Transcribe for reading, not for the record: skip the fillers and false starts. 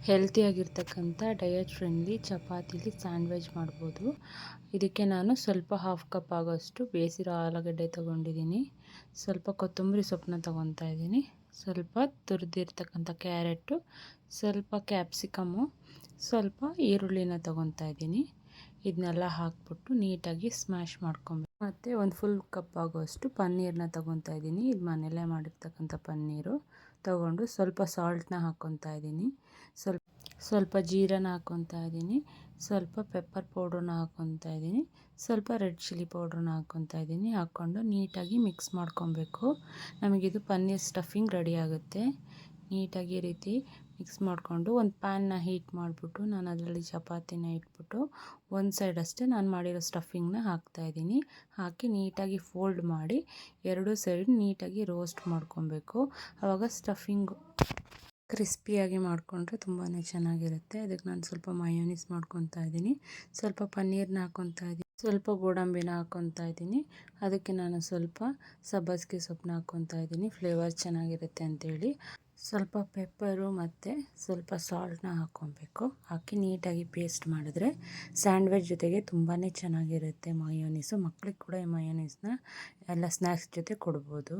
ಹೆಲ್ತಿಯಾಗಿರ್ತಕ್ಕಂಥ diet friendly ಚಪಾತಿಲಿ sandwich ಮಾಡ್ಬೋದು. ಇದಕ್ಕೆ ನಾನು ಸ್ವಲ್ಪ ಹಾಫ್ ಕಪ್ ಆಗೋಷ್ಟು ಬೇಯಿಸಿರೋ ಆಲೂಗಡ್ಡೆ ತೊಗೊಂಡಿದ್ದೀನಿ. ಸ್ವಲ್ಪ ಕೊತ್ತಂಬರಿ ಸೊಪ್ಪನ್ನ ತೊಗೊತಾ ಇದ್ದೀನಿ. ಸ್ವಲ್ಪ ತುರಿದಿರ್ತಕ್ಕಂಥ ಕ್ಯಾರೆಟು, ಸ್ವಲ್ಪ ಕ್ಯಾಪ್ಸಿಕಮ್ಮು, ಸ್ವಲ್ಪ ಈರುಳ್ಳಿನ ತೊಗೊತಾ ಇದ್ದೀನಿ. ಇದನ್ನೆಲ್ಲ ಹಾಕ್ಬಿಟ್ಟು ನೀಟಾಗಿ ಸ್ಮ್ಯಾಶ್ ಮಾಡ್ಕೊಬೇಕು. ಮತ್ತು ಒಂದು ಫುಲ್ ಕಪ್ ಆಗೋಷ್ಟು ಪನ್ನೀರನ್ನ ತೊಗೊತಾ ಇದ್ದೀನಿ. ಇದು ಮನೆಯಲ್ಲೇ ಮಾಡಿರ್ತಕ್ಕಂಥ ಪನ್ನೀರು ತೊಗೊಂಡು ಸ್ವಲ್ಪ ಸಾಲ್ಟನ್ನ ಹಾಕ್ಕೊತಾ ಇದ್ದೀನಿ. ಸ್ವಲ್ಪ ಜೀರನ ಹಾಕ್ಕೊತಾ ಇದ್ದೀನಿ. ಸ್ವಲ್ಪ ಪೆಪ್ಪರ್ ಪೌಡ್ರನ್ನ ಹಾಕ್ಕೊತಾ ಇದ್ದೀನಿ. ಸ್ವಲ್ಪ ರೆಡ್ ಚಿಲ್ಲಿ ಪೌಡ್ರನ್ನ ಹಾಕ್ಕೊತಾ ಇದ್ದೀನಿ. ಹಾಕ್ಕೊಂಡು ನೀಟಾಗಿ ಮಿಕ್ಸ್ ಮಾಡ್ಕೊಬೇಕು. ನಮಗಿದು ಪನ್ನೀರ್ ಸ್ಟಫಿಂಗ್ ರೆಡಿ ಆಗುತ್ತೆ. ನೀಟಾಗಿ ಈ ರೀತಿ ಮಿಕ್ಸ್ ಮಾಡಿಕೊಂಡು ಒಂದು ಪ್ಯಾನ್ನ ಹೀಟ್ ಮಾಡಿಬಿಟ್ಟು ನಾನು ಅದರಲ್ಲಿ ಚಪಾತಿನ ಇಟ್ಬಿಟ್ಟು ಒಂದು ಸೈಡ್ ಅಷ್ಟೇ ನಾನು ಮಾಡಿರೋ ಸ್ಟಫಿಂಗ್ನ ಹಾಕ್ತಾಯಿದ್ದೀನಿ. ಹಾಕಿ ನೀಟಾಗಿ ಫೋಲ್ಡ್ ಮಾಡಿ ಎರಡೂ ಸೈಡ್ ನೀಟಾಗಿ ರೋಸ್ಟ್ ಮಾಡ್ಕೊಬೇಕು. ಆವಾಗ ಸ್ಟಫಿಂಗು ಕ್ರಿಸ್ಪಿಯಾಗಿ ಮಾಡಿಕೊಂಡ್ರೆ ತುಂಬಾ ಚೆನ್ನಾಗಿರುತ್ತೆ. ಅದಕ್ಕೆ ನಾನು ಸ್ವಲ್ಪ ಮಯೋನೀಸ್ ಮಾಡ್ಕೊತಾ ಇದ್ದೀನಿ. ಸ್ವಲ್ಪ ಪನ್ನೀರನ್ನ ಹಾಕ್ಕೊತಾ ಇದ್ದೀನಿ. ಸ್ವಲ್ಪ ಗೋಡಂಬಿನ ಹಾಕ್ಕೊತಾ ಇದ್ದೀನಿ. ಅದಕ್ಕೆ ನಾನು ಸ್ವಲ್ಪ ಸಬ್ಬಸಿಗೆ ಸೊಪ್ಪನ್ನ ಹಾಕ್ಕೊತಾ ಇದ್ದೀನಿ, ಫ್ಲೇವರ್ ಚೆನ್ನಾಗಿರುತ್ತೆ ಅಂಥೇಳಿ. ಸ್ವಲ್ಪ ಪೆಪ್ಪರು ಮತ್ತು ಸ್ವಲ್ಪ ಸಾಲ್ಟನ್ನ ಹಾಕ್ಕೊಬೇಕು. ಹಾಕಿ ನೀಟಾಗಿ ಪೇಸ್ಟ್ ಮಾಡಿದ್ರೆ ಸ್ಯಾಂಡ್ವಿಚ್ ಜೊತೆಗೆ ತುಂಬಾ ಚೆನ್ನಾಗಿರುತ್ತೆ ಮಯೋನೀಸು. ಮಕ್ಳಿಗೆ ಕೂಡ ಈ ಮಯೋನೀಸ್ನ ಎಲ್ಲ ಸ್ನ್ಯಾಕ್ಸ್ ಜೊತೆ ಕೊಡ್ಬೋದು.